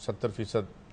70%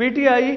PTI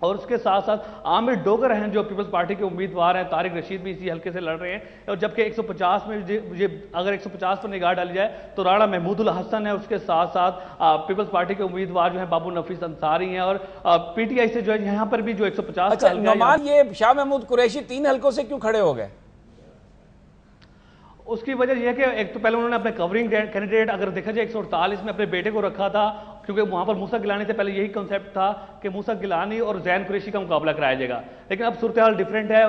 اور اس کے ساتھ ساتھ عامر ڈوگر ہیں جو پیپلز پارٹی کے امیدوار ہیں، طارق رشید بھی اسی حلقے سے لڑ رہے ہیں، اور جبکہ 150 میں اگر 150 پر نگاہ ڈالی جائے تو رانا محمود الحسن ہے، اس کے ساتھ ساتھ پیپلز پارٹی کے امیدوار جو ہیں بابو نفیس انصاری ہیں، اور پی ٹی آئی سے جو ہے یہاں پر بھی جو 150 اچھا نعمان، یہ شاہ محمود قریشی 3 حلقوں سے کیوں کھڑے ہو گئے؟ اس کی وجہ یہ ہے کہ ایک تو پہلے انہوں نے اپنے کورنگ کینڈیڈیٹ اگر دیکھا جائے 148 میں اپنے بیٹے کو رکھا تھا، کیونکہ وہاں پر موسیٰ گیلانی سے پہلے یہی کنسیپٹ تھا کہ موسیٰ گیلانی اور زین قریشی کا مقابلہ کرایا جائے گا، لیکن اب صورتحال ڈیفرنٹ ہے۔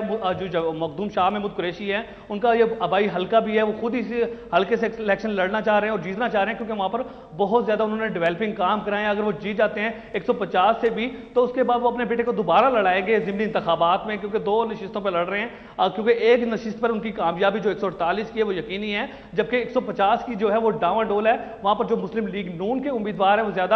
جو مخدوم شاہ محمود قریشی ہیں ان کا یہ آبائی حلقہ بھی ہے، وہ خود اسی حلقے سے الیکشن لڑنا چاہ رہے ہیں اور جیتنا چاہ رہے ہیں، کیونکہ وہاں پر بہت زیادہ انہوں نے ڈیولپنگ کام کرائے ہیں۔ اگر وہ جیت جاتے ہیں 150 سے بھی تو اس کے بعد وہ اپنے بیٹے کو دوبارہ لڑائیں گے ضمنی انتخابات میں، کیونکہ 2 نشستوں پہ لڑ رہے ہیں، کیونکہ ایک نشست پر ان کی کامیابی جو 148 کی ہے وہ یقینی ہے، جبکہ 150 کی جو ہے وہ ڈاواں ڈول ہے۔ وہاں پر جو مسلم لیگ نون کے امیدوار ہیں وہ زیادہ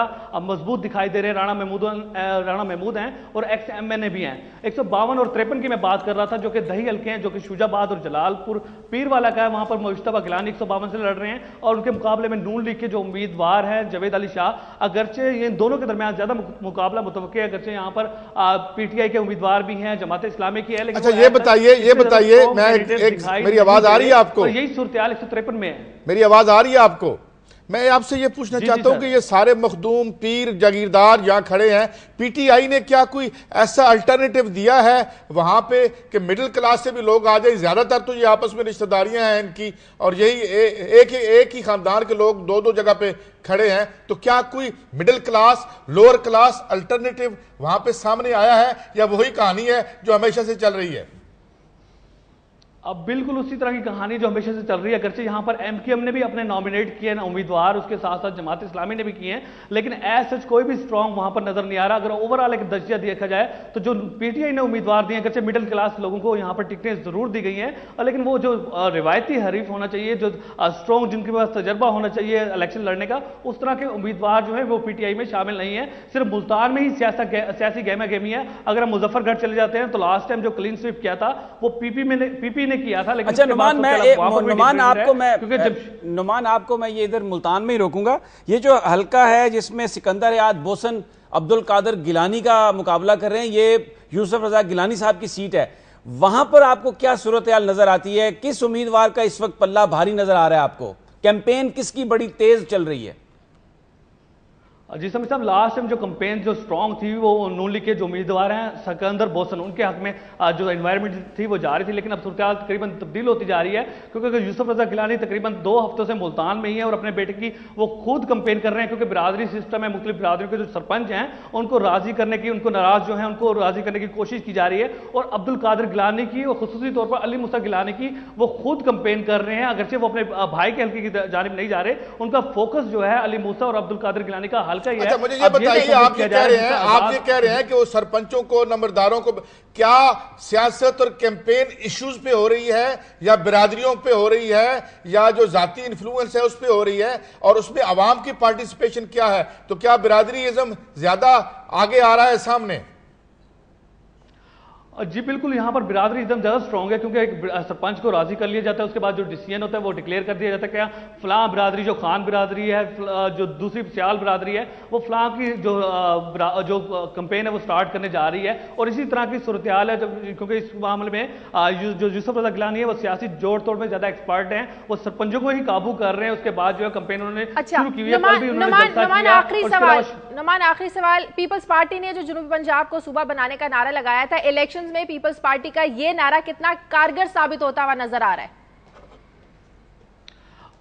مضبوط دکھائی دے رہے ہیں، رانا محمود ہیں اور ایکس ایم این اے بھی ہیں۔ 152 اور 53 کی میں بات کر رہا تھا جو کہ دہی حلقے ہیں، جو کہ شوجہ آباد اور جلال پور پیر والا کا ہے، وہاں پر مجتبیٰ گیلانی 152 سے لڑ رہے ہیں، اور ان کے مقابلے میں نون لیگ کے جو امیدوار ہیں جاوید علی شاہ، اگرچہ یہ دونوں کے درمیان زیادہ مقابلہ متوقع ہے، اگرچہ یہاں پر پی ٹی آئی کے امیدوار بھی ہیں، جماعت اسلامی کی ہے، لیکن اچھا یہ بتائیے میری آواز آ رہی ہے آپ کو؟ یہی صورتحال 153 میں ہے۔ میری آواز آ رہی ہے آپ کو؟ میں آپ سے یہ پوچھنا چاہتا ہوں کہ یہ سارے مخدوم پیر جاگیردار یہاں کھڑے ہیں، پی ٹی آئی نے کیا کوئی ایسا الٹرنیٹیو دیا ہے وہاں پہ کہ مڈل کلاس سے بھی لوگ آ جائیں؟ زیادہ تر تو یہ آپس میں رشتہ داریاں ہیں ان کی، اور یہی ایک ہی خاندان کے لوگ 2 جگہ پہ کھڑے ہیں، تو کیا کوئی middle class lower class alternative وہاں پہ سامنے آیا ہے، یا وہی کہانی ہے جو ہمیشہ سے چل رہی ہے؟ اب بالکل اسی طرح کی کہانی جو ہمیشہ سے چل رہی ہے، اگرچہ یہاں پر ایم کیو ایم نے بھی اپنے نامینیٹ کیے ہیں امیدوار، اس کے ساتھ ساتھ جماعت اسلامی نے بھی کیے ہیں، لیکن ایز سچ کوئی بھی سٹرونگ وہاں پر نظر نہیں آ رہا۔ اگر اوورآل ایک درجہ دیکھا جائے تو جو پی ٹی آئی نے امیدوار دیے ہیں، اگرچہ مڈل کلاس لوگوں کو یہاں پر ٹکٹیں ضرور دی گئی ہیں، لیکن وہ جو روایتی حریف ہونا چاہیے، جو سٹرونگ جن کے پاس تجربہ ہونا چاہیے الیکشن لڑنے کا، اس طرح کے امیدوار جو ہیں وہ پی ٹی آئی میں شامل نہیں ہیں۔ صرف ملتان میں ہی سیاسی گہما گہمی ہے۔ اگر ہم مظفر گڑھ چلے جاتے ہیں تو لاسٹ ٹائم جو کلین سویپ کیا تھا وہ پی پی نے کیا تھا، لیکن نعمان آپ کو میں یہ ادھر ملتان میں ہی روکوں گا۔ یہ جو حلقہ ہے جس میں سکندر یاد بوسن عبد القادر گیلانی کا مقابلہ کر رہے ہیں، یہ یوسف رضا گیلانی صاحب کی سیٹ ہے، وہاں پر آپ کو کیا صورتحال نظر آتی ہے؟ کس امیدوار کا اس وقت پلہ بھاری نظر آ رہا ہے آپ کو؟ کیمپین کس کی بڑی تیز چل رہی ہے؟ جی سمیع صاحب، لاسٹ ٹائم جو کمپین جو سٹرونگ تھی وہ نون لیگ کے جو امیدوار ہیں سکندر بوسن، ان کے حق میں جو انوائرمنٹ تھی وہ جاری تھی، لیکن اب صورتحال تقریباً تبدیل ہوتی جا رہی ہے، کیونکہ یوسف رضا گیلانی تقریباً 2 ہفتوں سے ملتان میں ہی ہیں اور اپنے بیٹے کی وہ خود کمپین کر رہے ہیں، کیونکہ برادری سسٹم ہے، مختلف برادریوں کے جو سرپنچ ہیں ان کو راضی کرنے کی، ان کو ناراض جو ہیں ان کو راضی کرنے کی کوشش کی جا رہی ہے، اور عبد القادر گیلانی کی اور خصوصی طور پر علی موسیٰ گیلانی کی وہ خود کمپین کر رہے ہیں، اگرچہ وہ اپنے بھائی کے حلقے کی جانب نہیں جا رہے، ان کا فوکس جو ہے علی موسیٰ اور عبد القادر گیلانی کا حلقہ ہی ہے۔ آپ یہ کہہ رہے ہیں کہ وہ سرپنچوں کو، نمبرداروں کو، کیا سیاست اور کیمپین ایشوز پہ ہو رہی ہے یا برادریوں پہ ہو رہی ہے یا جو ذاتی انفلوئنس ہے اس پہ ہو رہی ہے، اور اس میں عوام کی پارٹیسپیشن کیا ہے؟ تو کیا برادری ازم زیادہ آگے آ رہا ہے سامنے؟ جی بالکل، یہاں پر برادری ازم زیادہ سٹرونگ ہے، کیونکہ ایک سرپنچ کو راضی کر لیا جاتا ہے، اس کے بعد جو ڈیسیژن ہوتا ہے وہ ڈکلیئر کر دیا جاتا ہے کہ فلاں برادری جو خان برادری ہے، جو دوسری سیال برادری ہے، وہ فلاں کی جو کمپین ہے وہ سٹارٹ کرنے جا رہی ہے، اور اسی طرح کی صورتحال ہے، کیونکہ اس معاملے میں جو یوسف رضا گیلانی ہے وہ سیاسی جوڑ توڑ میں زیادہ ایکسپرٹ ہیں، وہ سرپنچوں کو ہی قابو کر رہے ہیں، اس کے بعد جو ہے کمپین انہوں نے شروع کی ہوئی ہے، کل بھی انہوں نے جلسہ کیا۔ نعمان آخری سوال، پیپلز پارٹی نے جو جنوبی پنجاب کو صوبہ بنانے کا نعرہ لگایا تھا، الیکشن میں پیپلز پارٹی کا یہ نعرہ کتنا کارگر ثابت ہوتا ہوا نظر آ رہا ہے؟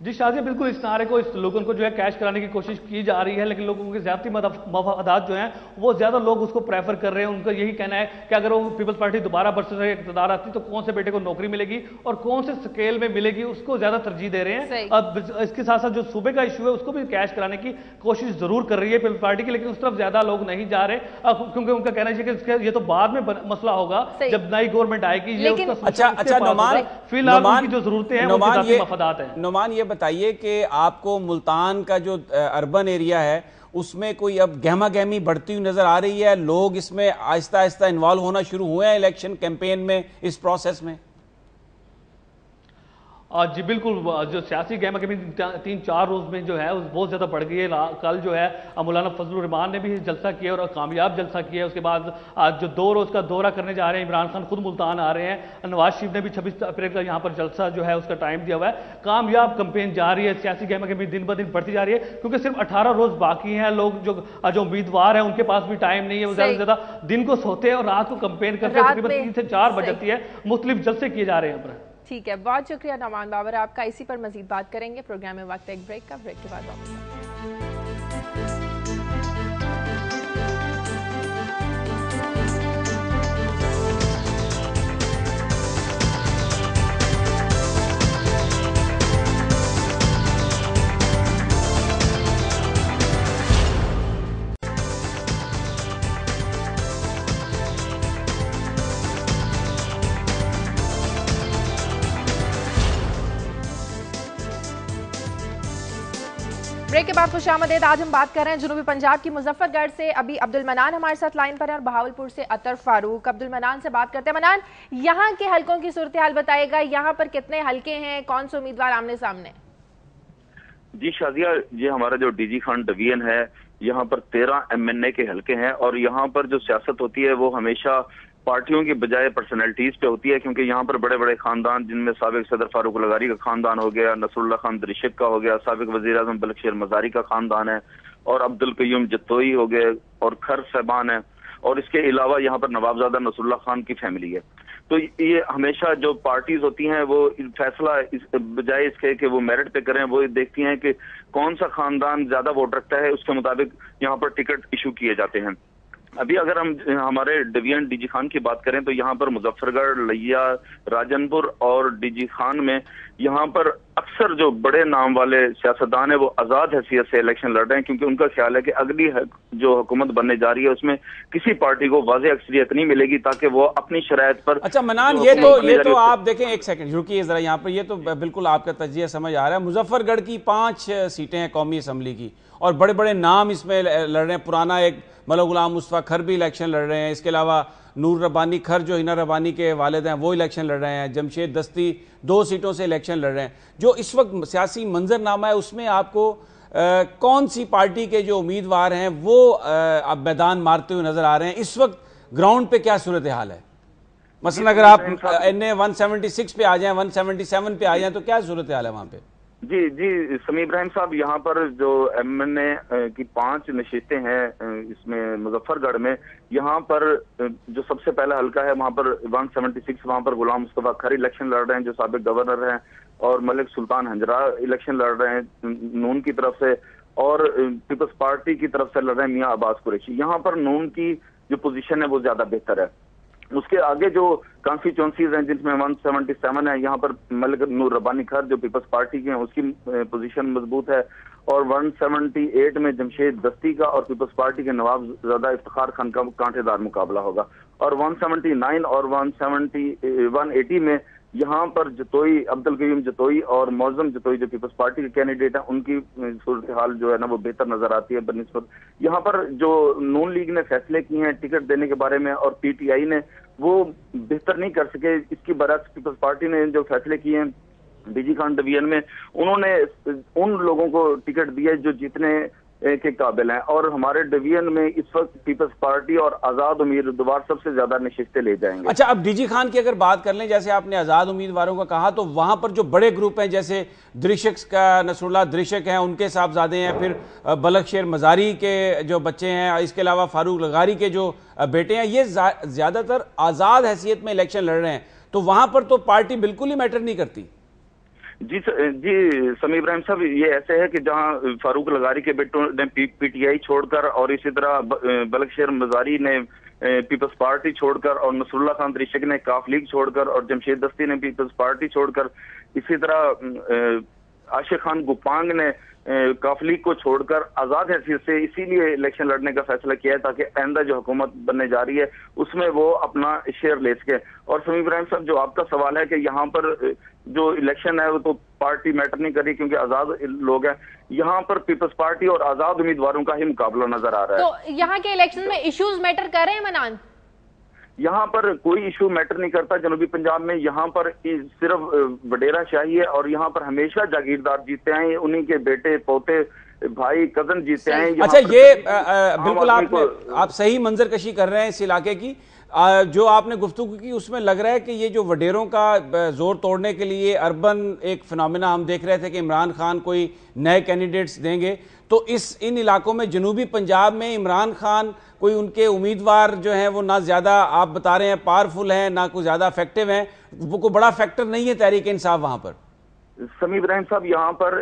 جی شازیہ، بالکل اس نعرے کو، اس سلوگن کو جو ہے کیش کرانے کی کوشش کی جا رہی ہے، لیکن لوگوں کے زیادتی مفادات جو ہیں وہ زیادہ لوگ اس کو پریفر کر رہے ہیں۔ ان کا یہی کہنا ہے کہ اگر وہ پیپلز پارٹی دوبارہ برسر اقتدار آتی تو کون سے بیٹے کو نوکری ملے گی اور کون سے سکیل میں ملے گی، اس کو زیادہ ترجیح دے رہے ہیں۔ اب اس کے ساتھ ساتھ جو صوبے کا ایشو ہے اس کو بھی کیش کرانے کی کوشش ضرور کر رہی ہے پیپلز پارٹی کی، لیکن اس طرف زیادہ لوگ نہیں جا رہے، کیونکہ ان کا کہنا ہے کہ یہ تو بعد میں مسئلہ ہوگا جب نئی گورنمنٹ آئے گی۔ اچھا نعمان، فی الحال ان کی جو ضرورتیں ہیں وہ ذاتی مفادات ہیں۔ نعمان یہ بتائیے کہ آپ کو ملتان کا جو اربن ایریا ہے اس میں کوئی اب گہما گہمی بڑھتی ہوئی نظر آ رہی ہے؟ لوگ اس میں آہستہ آہستہ انوالو ہونا شروع ہوئے ہیں الیکشن کیمپین میں، اس پروسیس میں؟ جی بالکل، جو سیاسی گہما گہمی 3-4 روز میں جو ہے بہت زیادہ بڑھ گئی ہے. کل جو ہے مولانا فضل الرحمان نے بھی جلسہ کیا اور کامیاب جلسہ کیا. اس کے بعد جو 2 روز کا دورہ کرنے جا رہے ہیں، عمران خان خود ملتان آ رہے ہیں. نواز شریف نے بھی 26 اپریل کا یہاں پر جلسہ جو ہے اس کا ٹائم دیا ہوا ہے. کامیاب کمپین جاری ہے، سیاسی گہما گہمی دن بدن بڑھتی جا رہی ہے، کیونکہ صرف 18 روز باقی ہیں. لوگ جو امیدوار ہیں ان کے پاس بھی ٹائم نہیں ہے، وہ زیادہ سے زیادہ دن کو سوتے ہیں اور رات کو کمپین کرتے ہیں. تقریباً 3 سے 4 بج جاتی ہے. مختلف جلسے کیے جا رہے ہیں. ٹھیک ہے، بہت شکریہ نعمان بابر آپ کا. اسی پر مزید بات کریں گے. پروگرام میں وقت ایک بریک کا، بریک کے بعد واپس. بریک کے بعد خوش آمدید. آج ہم بات کر رہے ہیں جنوبی پنجاب کی مظفر گڑھ سے. ابھی عبد المنان ہمارے ساتھ لائن پر ہیں اور بہاولپور سے اطہر فاروق. عبد المنان سے بات کرتے ہیں. منان، یہاں کے حلقوں کی صورتحال بتائے گا، یہاں پر کتنے حلقے ہیں، کون سے امیدوار آمنے سامنے؟ جی شازیہ، یہ ہمارا جو ڈی جی خان ڈویژن ہے، یہاں پر 13 MNA کے حلقے ہیں، اور یہاں پر جو سیاست ہوتی ہے وہ ہمیشہ پارٹیوں کی بجائے پرسنالٹیز پہ ہوتی ہے، کیونکہ یہاں پر بڑے بڑے خاندان، جن میں سابق صدر فاروق لغاری کا خاندان ہو گیا، نصر اللہ خان درشک کا ہو گیا، سابق وزیر اعظم بلخ شیر مزاری کا خاندان ہے، اور عبدالقیوم جتوئی ہو گئے، اور کھر صاحبان ہے، اور اس کے علاوہ یہاں پر نوابزادہ نصر اللہ خان کی فیملی ہے. تو یہ ہمیشہ جو پارٹیز ہوتی ہیں وہ فیصلہ بجائے اس کے کہ وہ میرٹ پہ کریں، وہ دیکھتی ہیں کہ کون سا خاندان زیادہ ووٹ رکھتا ہے، اس کے مطابق یہاں پر ٹکٹ ایشو کیے جاتے ہیں. ابھی اگر ہم ہمارے ڈویژن ڈی جی خان کی بات کریں تو یہاں پر مظفر گڑھ، لیا، راجن پور اور ڈی جی خان میں یہاں پر اکثر جو بڑے نام والے سیاستدان ہیں وہ آزاد حیثیت سے الیکشن لڑ رہے ہیں، کیونکہ ان کا خیال ہے کہ اگلی جو حکومت بننے جا رہی ہے اس میں کسی پارٹی کو واضح اکثریت نہیں ملے گی تاکہ وہ اپنی شرائط پر. اچھا منان، یہ تو آپ دیکھیں، ایک سیکنڈ رکیے ذرا یہاں پر. یہ تو بالکل آپ کا تجزیہ سمجھ آ رہا ہے. مظفر گڑھ کی 5 سیٹیں ہیں قومی اسمبلی کی، اور بڑے بڑے نام اس میں لڑ رہے ہیں. پرانا ایک ملک غلام مصطفیٰ کھر بھی الیکشن لڑ رہے ہیں. اس کے علاوہ نور ربانی کھر جو ہنا ربانی کے والد ہیں وہ الیکشن لڑ رہے ہیں. جمشید دستی 2 سیٹوں سے الیکشن لڑ رہے ہیں. جو اس وقت سیاسی منظر نامہ ہے اس میں آپ کو کون سی پارٹی کے جو امیدوار ہیں وہ اب میدان مارتے ہوئے نظر آ رہے ہیں؟ اس وقت گراؤنڈ پہ کیا صورتحال ہے؟ مثلا اگر آپ NA 176 پہ آ جائیں، 177 پہ آ جائیں تو کیا صورتحال ہے وہاں پہ؟ جی سمیع ابراہیم صاحب، یہاں پر جو MNA کی 5 نشستیں ہیں اس میں مظفر گڑھ میں، یہاں پر جو سب سے پہلا حلقہ ہے وہاں پر 176، وہاں پر غلام مصطفیٰ کھر الیکشن لڑ رہے ہیں جو سابق گورنر ہیں، اور ملک سلطان ہنجرا الیکشن لڑ رہے ہیں نون کی طرف سے، اور پیپلز پارٹی کی طرف سے لڑ رہے ہیں میاں عباس قریشی. یہاں پر نون کی جو پوزیشن ہے وہ زیادہ بہتر ہے. اس کے آگے جو کانسٹیچوئنسیز ہیں جن میں 177 ہے، یہاں پر ملک نور ربانی کھر جو پیپلز پارٹی کے ہیں اس کی پوزیشن مضبوط ہے، اور 178 میں جمشید دستی کا اور پیپلز پارٹی کے نواب زادہ افتخار خان کا کانٹے دار مقابلہ ہوگا. اور 179 اور 180 میں یہاں پر جتوئی، عبدالقیوم جتوئی اور معظم جتوئی جو پیپلز پارٹی کے کینڈیڈیٹ ہیں، ان کی صورتحال جو ہے نا وہ بہتر نظر آتی ہے بنسبت. یہاں پر جو نون لیگ نے فیصلے کیے ہیں ٹکٹ دینے کے بارے میں اور PTI نے، وہ بہتر نہیں کر سکے. اس کی برعکس پیپلز پارٹی نے جو فیصلے کیے ہیں ڈی جی خان ڈویژن میں، انہوں نے ان لوگوں کو ٹکٹ دیے جو جیتنے کے قابل ہیں، اور ہمارے ڈویژن میں اس وقت پیپلز پارٹی اور آزاد امیدوار سب سے زیادہ نشستیں لے جائیں گے. اچھا، اب ڈی جی خان کی اگر بات کر لیں، جیسے آپ نے آزاد امیدواروں کا کہا، تو وہاں پر جو بڑے گروپ ہیں جیسے درشک کا نصر اللہ درشک ہیں، ان کے صاحبزادے ہیں، پھر بلخ شیر مزاری کے جو بچے ہیں، اس کے علاوہ فاروق لغاری کے جو بیٹے ہیں، یہ زیادہ تر آزاد حیثیت میں الیکشن لڑ رہے ہیں. تو وہاں پر تو پارٹی بالکل ہی میٹر نہیں کرتی. جی سمیع ابراہیم صاحب، یہ ایسے ہے کہ جہاں فاروق لغاری کے بیٹوں نے PTI چھوڑ کر، اور اسی طرح بلخ شیر مزاری نے پیپلز پارٹی چھوڑ کر، اور نصر اللہ خان درشک نے کاف لیگ چھوڑ کر، اور جمشید دستی نے پیپلز پارٹی چھوڑ کر، اسی طرح عاشق خان گپانگ نے کاف لیگ کو چھوڑ کر آزاد حیثیت سے اسی لیے الیکشن لڑنے کا فیصلہ کیا ہے تاکہ آئندہ جو حکومت بننے جا رہی ہے اس میں وہ اپنا شیئر لے سکے. اور سمیع ابراہیم صاحب، جو آپ کا سوال ہے کہ یہاں پر جو الیکشن ہے وہ تو پارٹی میٹر نہیں کر رہی کیونکہ آزاد لوگ ہیں، یہاں پر پیپلز پارٹی اور آزاد امیدواروں کا ہی مقابلہ نظر آ رہا ہے. تو یہاں کے الیکشن میں ایشوز میٹر کر رہے ہیں منان؟ یہاں پر کوئی ایشو میٹر نہیں کرتا جنوبی پنجاب میں. یہاں پر صرف وڈیرا شاہی ہے اور یہاں پر ہمیشہ جاگیردار جیتے ہیں, انہی کے بیٹے پوتے بھائی کزن جیتے ہیں. اچھا یہ بالکل آپ صحیح منظر کشی کر رہے ہیں اس علاقے کی. جو آپ نے گفتگو کی اس میں لگ رہا ہے کہ یہ جو وڈیروں کا زور توڑنے کے لیے اربن ایک فنامنا ہم دیکھ رہے تھے کہ عمران خان کوئی نئے کینڈیڈیٹس دیں گے, تو ان علاقوں میں جنوبی پنجاب میں عمران خان کوئی ان کے امیدوار جو ہیں وہ نہ زیادہ آپ بتا رہے ہیں پاورفل ہیں نہ کوئی زیادہ افیکٹو ہیں, وہ کوئی بڑا فیکٹر نہیں ہے تحریک انصاف وہاں پر؟ سمیع ابراہیم صاحب یہاں پر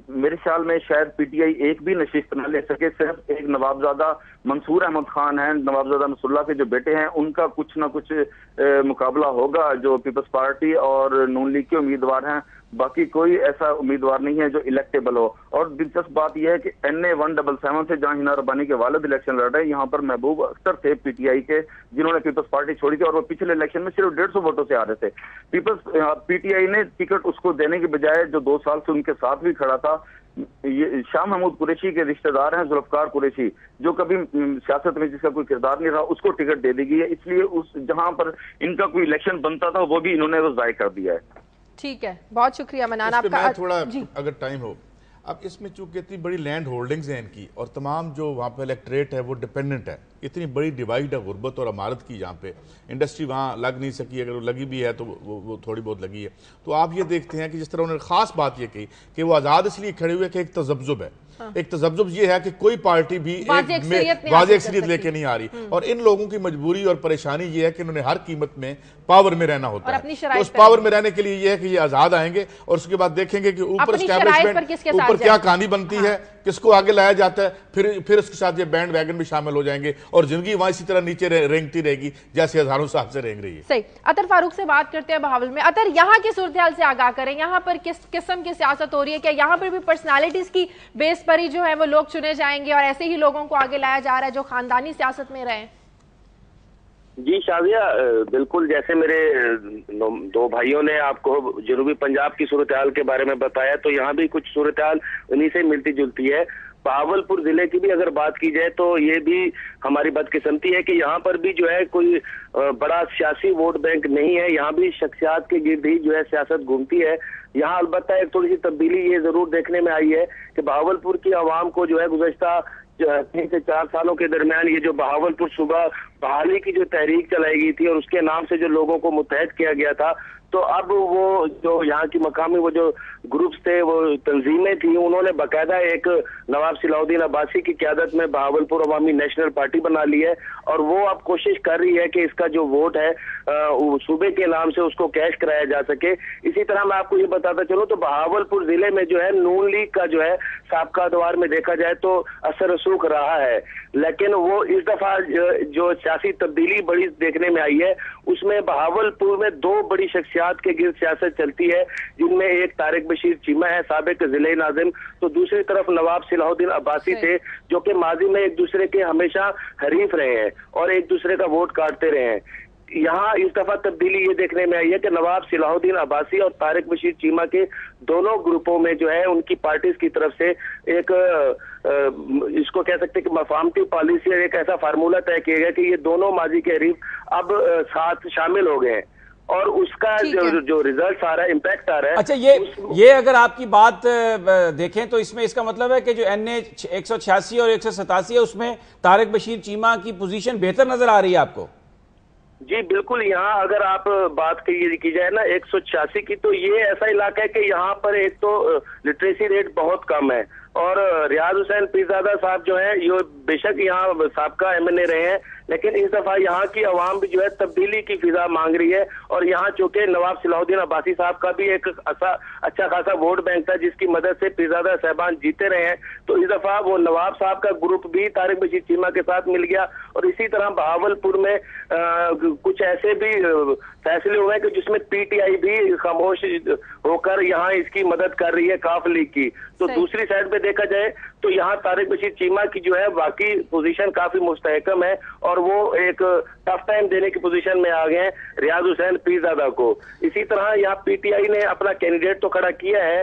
میرے خیال میں شاید پی ٹی آئی ایک بھی نشست نہ لے سکے. صرف ایک نوابزادہ منصور احمد خان ہیں, نوابزادہ نصر اللہ کے جو بیٹے ہیں, ان کا کچھ نہ کچھ مقابلہ ہوگا جو پیپلز پارٹی اور نون لیگ کے امیدوار ہیں. باقی کوئی ایسا امیدوار نہیں ہے جو الیکٹیبل ہو. اور دلچسپ بات یہ ہے کہ NA 177 سے جہاں ہنا ربانی کے والد الیکشن لڑ رہے ہیں. یہاں پر محبوب اختر تھے پی ٹی آئی کے, جنہوں نے پیپلز پارٹی چھوڑی تھی اور وہ پچھلے الیکشن میں صرف 150 ووٹوں سے آ رہے تھے. پی ٹی آئی نے ٹکٹ اس کو دینے کے بجائے جو 2 سال سے ان کے ساتھ بھی کھڑا تھا, یہ شاہ محمود قریشی کے رشتہ دار ہیں ذوالفقار قریشی, جو کبھی سیاست میں جس کا کوئی کردار نہیں رہا, اس کو ٹکٹ دے دی گئی ہے. اس لیے جہاں پر ان کا کوئی الیکشن بنتا تھا وہ بھی انہوں نے ضائع کر دیا ہے. ٹھیک ہے, بہت شکریہ منان آپ کا. میں تھوڑا اگر ٹائم ہو, اب اس میں چونکہ اتنی بڑی لینڈ ہولڈنگز ہیں ان کی اور تمام جو وہاں پہ الیکٹریٹ ہے وہ ڈیپینڈنٹ ہے, اتنی بڑی ڈیوائڈ ہے غربت اور عمارت کی, جہاں پہ انڈسٹری وہاں لگ نہیں سکی, اگر وہ لگی بھی ہے تو وہ تھوڑی بہت لگی ہے. تو آپ یہ دیکھتے ہیں کہ جس طرح انہوں نے خاص بات یہ کہی کہ وہ آزاد اس لیے کھڑے ہوئے کہ ایک تذبذب ہے. ایک تذبذب یہ ہے کہ کوئی پارٹی بھی واضح اکثریت لے کے نہیں آ رہی, اور ان لوگوں کی مجبوری اور پریشانی یہ ہے کہ انہوں نے ہر قیمت میں پاور میں رہنا ہوتا ہے. تو اس پاور میں رہنے کے لیے یہ ہے کہ یہ آزاد آئیں گے اور اس کے بعد دیکھیں گے کہ اوپر اسٹیبلشمنٹ اوپر کیا کہانی بنتی ہے, کس کو آگے لایا جاتا ہے, پھر اس کے ساتھ یہ بینڈ ویگن بھی شامل ہو جائیں گے اور زندگی وہاں اسی طرح نیچے رینگتی رہے گی جیسے ہزاروں صاحب سے رینگ رہی ہے. صحیح. اطہر فاروق سے بات کرتے ہیں بہاول میں. اطہر, یہاں کی صورتحال سے آگاہ کریں, یہاں پر کس قسم کی سیاست ہو رہی ہے؟ کیا یہاں پر بھی پرسنالٹیز کی بیس پر ہی جو ہے وہ لوگ چنے جائیں گے اور ایسے ہی لوگوں کو آگے لایا جا رہا ہے جو خاندانی سیاست میں رہے ہیں؟ جی شازیہ, بالکل جیسے میرے 2 بھائیوں نے آپ کو جنوبی پنجاب کی صورتحال کے بارے میں بتایا, تو یہاں بھی کچھ صورتحال انہی سے ملتی جلتی ہے. بہاولپور ضلع کی بھی اگر بات کی جائے تو یہ بھی ہماری بدقسمتی ہے کہ یہاں پر بھی جو ہے کوئی بڑا سیاسی ووٹ بینک نہیں ہے. یہاں بھی شخصیات کے گرد ہی جو ہے سیاست گھومتی ہے. یہاں البتہ ایک تھوڑی سی تبدیلی یہ ضرور دیکھنے میں آئی ہے کہ بہاولپور کی عوام کو جو ہے گزشتہ 3 سے 4 سالوں کے درمیان یہ جو بہاولپور صوبہ بحالی کی جو تحریک چلائی گئی تھی اور اس کے نام سے جو لوگوں کو متحد کیا گیا تھا, تو اب وہ جو یہاں کی مقامی وہ جو گروپس تھے, وہ تنظیمیں تھیں, انہوں نے باقاعدہ ایک نواب صلاح الدین عباسی کی قیادت میں بہاولپور عوامی نیشنل پارٹی بنا لی ہے, اور وہ اب کوشش کر رہی ہے کہ اس کا جو ووٹ ہے صوبے کے نام سے اس کو کیش کرایا جا سکے. اسی طرح میں آپ کو یہ بتاتا چلوں تو بہاولپور ضلع میں جو ہے نون لیگ کا جو ہے سابقہ ادوار میں دیکھا جائے تو اثر رسوخ رہا ہے, لیکن وہ اس دفعہ جو سیاسی تبدیلی بڑی دیکھنے میں آئی ہے اس میں بہاولپور میں 2 بڑی شخصیات کے گرد سیاست چلتی ہے, جن میں ایک طارق بشیر چیمہ ہے سابق ضلع ناظم, تو دوسری طرف نواب صلاح الدین عباسی تھے جو کہ ماضی میں ایک دوسرے کے ہمیشہ حریف رہے ہیں اور ایک دوسرے کا ووٹ کاٹتے رہے ہیں. یہاں اس دفعہ تبدیلی یہ دیکھنے میں آئی ہے کہ نواب صلاح الدین عباسی اور طارق بشیر چیمہ کے دونوں گروپوں میں جو ہے ان کی پارٹیز کی طرف سے ایک اس کو کہہ سکتے کہ مفاہمتی پالیسی اور ایک ایسا فارمولہ طے کیا گیا کہ یہ دونوں ماضی کے حریف اب ساتھ شامل ہو گئے ہیں, اور اس کا جو ریزلٹ آ رہا ہے, امپیکٹ آ رہا ہے. اچھا, یہ اگر آپ کی بات دیکھیں تو اس میں اس کا مطلب ہے کہ جو NA 186 اور 187 ہے اس میں طارق بشیر چیمہ کی پوزیشن بہتر نظر آ رہی ہے آپ کو؟ جی بالکل. یہاں اگر آپ بات کی جائے نا 186 کی, تو یہ ایسا علاقہ ہے کہ یہاں پر ایک تو لٹریسی ریٹ بہت کم ہے, اور ریاض حسین پیرزادہ صاحب جو ہیں یہ بے شک یہاں سابقہ MNA رہے ہیں, لیکن اس دفعہ یہاں کی عوام بھی جو ہے تبدیلی کی فضا مانگ رہی ہے, اور یہاں چونکہ نواب صلاح الدین عباسی صاحب کا بھی ایک اچھا خاصا ووٹ بینک تھا جس کی مدد سے پیرزادہ صاحبان جیتے رہے ہیں, تو اس دفعہ وہ نواب صاحب کا گروپ بھی طارق بشیر چیمہ کے ساتھ مل گیا. اور اسی طرح بہاولپور میں کچھ ایسے بھی فیصلے ہوئے کہ جس میں PTI بھی خاموش ہو کر یہاں اس کی مدد کر رہی ہے کاف لیگ کی. تو دوسری سائڈ پہ دیکھا جائے تو یہاں طارق بشیر چیمہ کی جو ہے واقعی پوزیشن کافی مستحکم ہے, اور وہ ایک ٹف ٹائم دینے کی پوزیشن میں آ گئے ہیں ریاض حسین پیرزادہ کو. اسی طرح یہاں PTI نے اپنا کینڈیڈیٹ تو کھڑا کیا ہے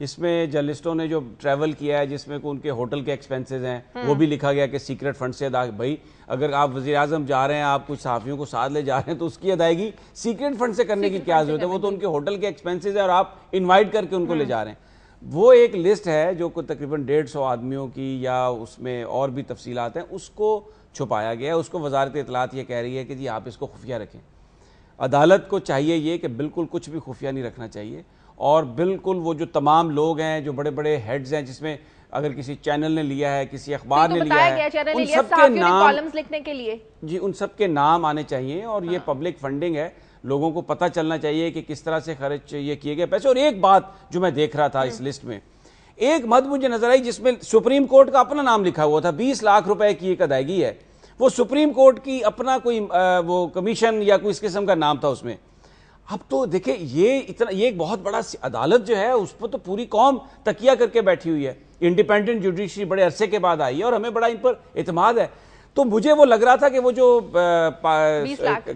اس میں جرنلسٹوں نے جو ٹریول کیا ہے جس میں ان کے ہوٹل کے ایکسپینسز ہیں وہ بھی لکھا گیا کہ سیکرٹ فنڈ سے ادا. بھائی اگر آپ وزیر اعظم جا رہے ہیں, آپ کچھ صحافیوں کو ساتھ لے جا رہے ہیں, تو اس کی ادائیگی سیکرٹ فنڈ سے کرنے کی کیا ضرورت ہے؟ وہ تو ان کے ہوٹل کے ایکسپینسز ہیں اور آپ انوائٹ کر کے ان کو لے جا رہے ہیں. وہ ایک لسٹ ہے جو تقریباً 150 آدمیوں کی, یا اس میں اور بھی تفصیلات ہیں, اس کو چھپایا گیا ہے. اس کو وزارت اطلاعات یہ کہہ رہی ہے کہ جی آپ اس کو خفیہ رکھیں. عدالت کو چاہیے یہ کہ بالکل کچھ بھی خفیہ نہیں رکھنا چاہیے, اور بالکل وہ جو تمام لوگ ہیں جو بڑے بڑے ہیڈز ہیں, جس میں اگر کسی چینل نے لیا ہے, کسی اخبار نے لیا ہے, ان سب کے نام کالمز لکھنے کے لیے جی ان سب کے نام آنے چاہیے. اور یہ پبلک فنڈنگ ہے, لوگوں کو پتہ چلنا چاہیے کہ کس طرح سے خرچ یہ کیے گئے پیسے. اور ایک بات جو میں دیکھ رہا تھا اس لسٹ میں, ایک مد مجھے نظر آئی جس میں سپریم کورٹ کا اپنا نام لکھا ہوا تھا. 20 لاکھ روپے کی ایک ادائیگی ہے, وہ سپریم کورٹ کی اپنا کوئی وہ کمیشن یا کوئی اس قسم کا نام تھا اس میں. اب تو دیکھیں یہ ایک بہت بڑا عدالت جو ہے اس پر تو پوری قوم تکیہ کر کے بیٹھی ہوئی ہے. انڈیپینڈنٹ جوڈیشری بڑے عرصے کے بعد آئی ہے اور ہمیں بڑا ان پر اعتماد ہے. تو مجھے وہ لگ رہا تھا کہ وہ جو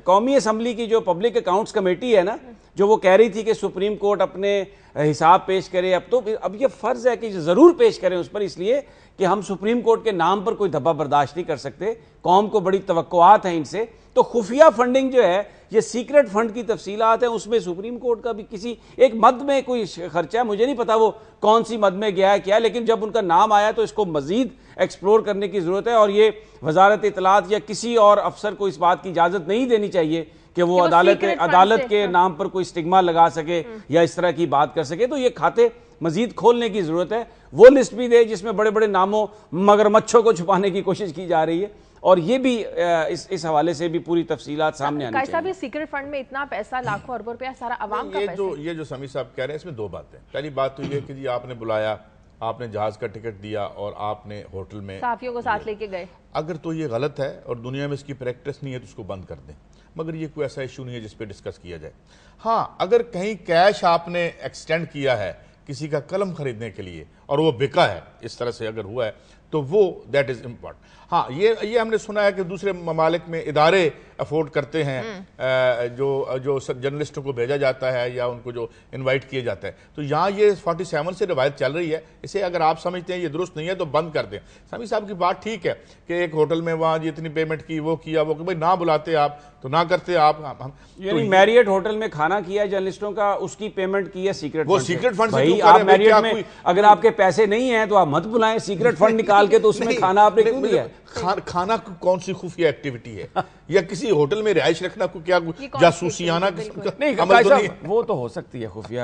قومی اسمبلی کی جو پبلک اکاؤنٹس کمیٹی ہے نا, جو وہ کہہ رہی تھی کہ سپریم کورٹ اپنے حساب پیش کرے, اب یہ فرض ہے کہ ضرور پیش کریں اس پر, اس لیے کہ ہم سپریم کورٹ کے نام پر کوئی دھبا برداشت نہیں کر سکتے. قوم کو بڑی توقعات ہیں ان سے. تو خفیہ فنڈنگ جو ہے, یہ سیکرٹ فنڈ کی تفصیلات ہیں, اس میں سپریم کورٹ کا بھی کسی ایک مد میں کوئی خرچہ ہے, مجھے نہیں پتا وہ کون سی مد میں گیا ہے کیا, لیکن جب ان کا نام آیا تو اس کو مزید ایکسپلور کرنے کی ضرورت ہے. اور یہ وزارت اطلاعات یا کسی اور افسر کو اس بات کی اجازت نہیں دینی چاہیے کہ وہ عدالت کے نام پر کوئی اسٹگما لگا سکے یا اس طرح کی بات کر سکے. تو یہ کھاتے مزید کھولنے کی ضرورت ہے. وہ لسٹ بھی دے جس میں بڑے بڑے ناموں مگرمچھوں کو چھپانے کی کوشش کی جا رہی ہے, اور یہ بھی اس حوالے سے بھی پوری تفصیلات سامنے آنی چاہیے. بھی سیکرٹ فنڈ میں اتنا پیسہ, لاکھوں اربوں روپیہ سارا عوام کا پیسہ. یہ جو سمیع صاحب کہہ رہے ہیں اس میں دو باتیں. پہلی بات تو یہ کہ جی آپ نے بلایا, آپ نے جہاز کا ٹکٹ دیا اور آپ نے ہوٹل میں صحافیوں کو ساتھ لے کے گئے. اگر تو یہ غلط ہے اور دنیا میں اس کی پریکٹس نہیں ہے تو اس کو بند کر دیں, مگر یہ کوئی ایسا ایشو نہیں ہے جس پہ ڈسکس کیا جائے. ہاں اگر کہیں کیش آپ نے ایکسٹینڈ کیا ہے کسی کا قلم خریدنے کے لیے اور وہ بکا ہے, اس طرح سے اگر ہوا ہے تو وہ دیٹ از امپورٹنٹ. ہاں یہ ہم نے سنا ہے کہ دوسرے ممالک میں ادارے افورڈ کرتے ہیں جو جرنلسٹوں کو بھیجا جاتا ہے یا ان کو جو انوائٹ کیا جاتا ہے. تو یہاں یہ 47 سے روایت چل رہی ہے, اسے اگر آپ سمجھتے ہیں یہ درست نہیں ہے تو بند کر دیں. سمیع صاحب کی بات ٹھیک ہے کہ ایک ہوٹل میں وہاں اتنی پیمنٹ کی, وہ کیا, وہ کہ بھائی نہ بلاتے آپ تو نہ کرتے آپ. یعنی میریٹ ہوٹل میں کھانا کیا ہے جرنلسٹوں کا, اس کی پیمنٹ کی ہے سیکرٹ فنڈ. وہ سیکرٹ فنڈ سے بھائی آپ میریٹ میں اگر آپ کے پیسے نہیں ہیں تو آپ مت بلائیں, سیکرٹ فنڈ نکال کے تو اس میں کھانا آپ نے کیوں دیا ہے؟ کھانا کون سی خفیہ ایکٹیویٹی ہے, یا کسی ہوٹل میں رہائش رکھنا کو کیا جاسوسیانہ قسم کا عمل تو نہیں؟ وہ تو ہو سکتی ہے خفیہ,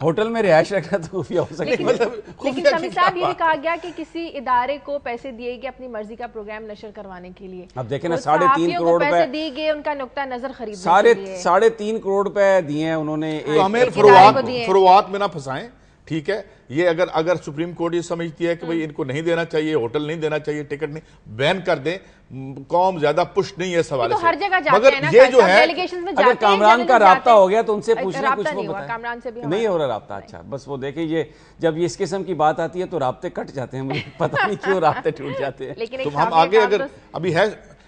ہوٹل میں رہائش رکھنا تو خفیہ ہو سکتی ہے. لیکن سمیع صاحب یہ بھی کہا گیا کہ کسی ادارے کو پیسے دیے گئے اپنی مرضی کا پروگرام نشر کروانے کے لیے. اب دیکھیں نا 3.5 کروڑ پیسے دیے گئے ان کا نقطہ نظر خریدنے کے لیے. 3.5 کروڑ روپے دیے ہیں انہوں نے. تو ہمیں فروعات میں نہ پھنسائیں, ٹھیک ہے. یہ اگر سپریم کورٹ یہ سمجھتی ہے کہ بھئی ان کو نہیں دینا چاہیے, ہوٹل نہیں دینا چاہیے, ٹکٹ نہیں, بین کر دیں. قوم زیادہ پش نہیں ہے اس حوالے سے. ہر جگہ جاتے ہیں نا, یہ جو ہے اگر کامران کا رابطہ ہو گیا تو ان سے پوچھنا کچھ وہ بتائیں. نہیں ہو رہا رابطہ. اچھا بس وہ دیکھیں, یہ جب یہ اس قسم کی بات آتی ہے تو رابطے کٹ جاتے ہیں, مجھے پتہ نہیں کیوں رابطے ٹوٹ جاتے ہیں. تو ہم آگے اگر ابھی ہے,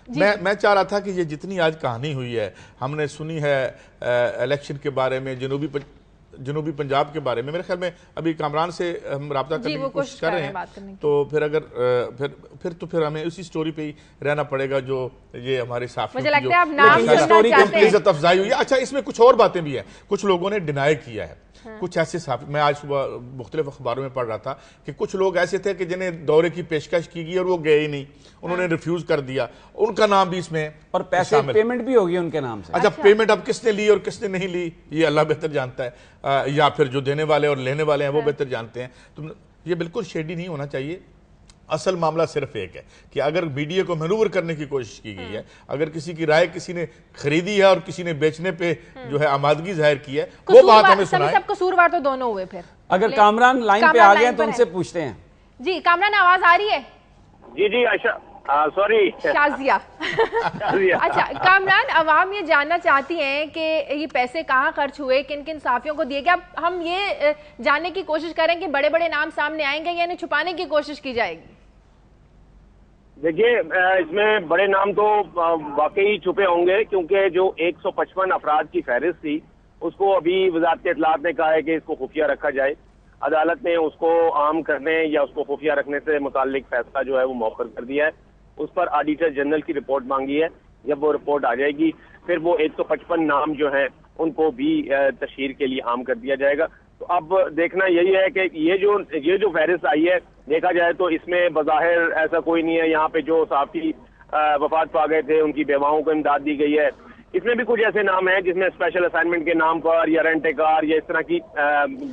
میں چاہ رہا تھا کہ یہ جتنی آج کہانی ہوئی ہے, ہم نے سنی ہے الیکشن کے بارے میں, جنوبی پنجاب کے بارے میں, میرے خیال میں ابھی کامران سے ہم رابطہ کرنے کی کوشش کر رہے ہیں. تو پھر ہمیں اسی سٹوری پہ ہی رہنا پڑے گا جو یہ ہمارے صحافیوں کی عزت افزائی ہوئی ہے. اچھا اس میں کچھ اور باتیں بھی ہیں, کچھ لوگوں نے ڈینائی کیا ہے. کچھ ایسے صحافی, میں آج صبح مختلف اخباروں میں پڑھ رہا تھا کہ کچھ لوگ ایسے تھے کہ جنہیں دورے کی پیشکش کی گئی اور وہ گئے ہی نہیں, انہوں نے ریفیوز کر دیا, ان کا نام بھی اس میں اور پیسے پیمنٹ بھی ہوگی ان کے نام سے. اچھا پیمنٹ اب کس نے لی اور کس نے نہیں لی یہ اللہ بہتر جانتا ہے, یا پھر جو دینے والے اور لینے والے ہیں وہ بہتر جانتے ہیں. تو یہ بالکل شیڈی نہیں ہونا چاہیے. اصل معاملہ صرف ایک ہے کہ اگر میڈیا کو مینوور کرنے کی کوشش کی گئی ہے, اگر کسی کی رائے کسی نے خریدی ہے اور کسی نے بیچنے پہ جو ہے آمادگی ظاہر کی ہے, وہ بات ہمیں سنائیں. سب قصوروار تو دونوں ہوئے. پھر اگر کامران لائن پہ آ گئے تو ان سے پوچھتے ہیں. جی کامران آواز آ رہی ہے؟ جی سوری شازیہ. اچھا کامران, عوام یہ جاننا چاہتی ہیں کہ یہ پیسے کہاں خرچ ہوئے, کن کن صحافیوں کو دیے گئے. اب ہم یہ جاننے کی کوشش کریں کہ بڑے بڑے نام سامنے آئیں گے یا انہیں چھپانے کی کوشش کی جائے گی. دیکھیے اس میں بڑے نام تو واقعی چھپے ہوں گے, کیونکہ جو 155 افراد کی فہرست تھی اس کو ابھی وزارت اطلاعات نے کہا ہے کہ اس کو خفیہ رکھا جائے. عدالت نے اس کو عام کرنے یا اس کو خفیہ رکھنے سے متعلق فیصلہ جو ہے وہ مؤخر کر دیا ہے. اس پر آڈیٹر جنرل کی رپورٹ مانگی ہے. جب وہ رپورٹ آ جائے گی پھر وہ 155 نام جو ہیں ان کو بھی تشہیر کے لیے عام کر دیا جائے گا. تو اب دیکھنا یہی ہے کہ یہ جو فہرست آئی ہے دیکھا جائے تو اس میں بظاہر ایسا کوئی نہیں ہے. یہاں پہ جو صحافی وفات پا گئے تھے ان کی بیواؤں کو امداد دی گئی ہے. اس میں بھی کچھ ایسے نام ہیں جس میں اسپیشل اسائنمنٹ کے نام پر یا رینٹ کار یا اس طرح کی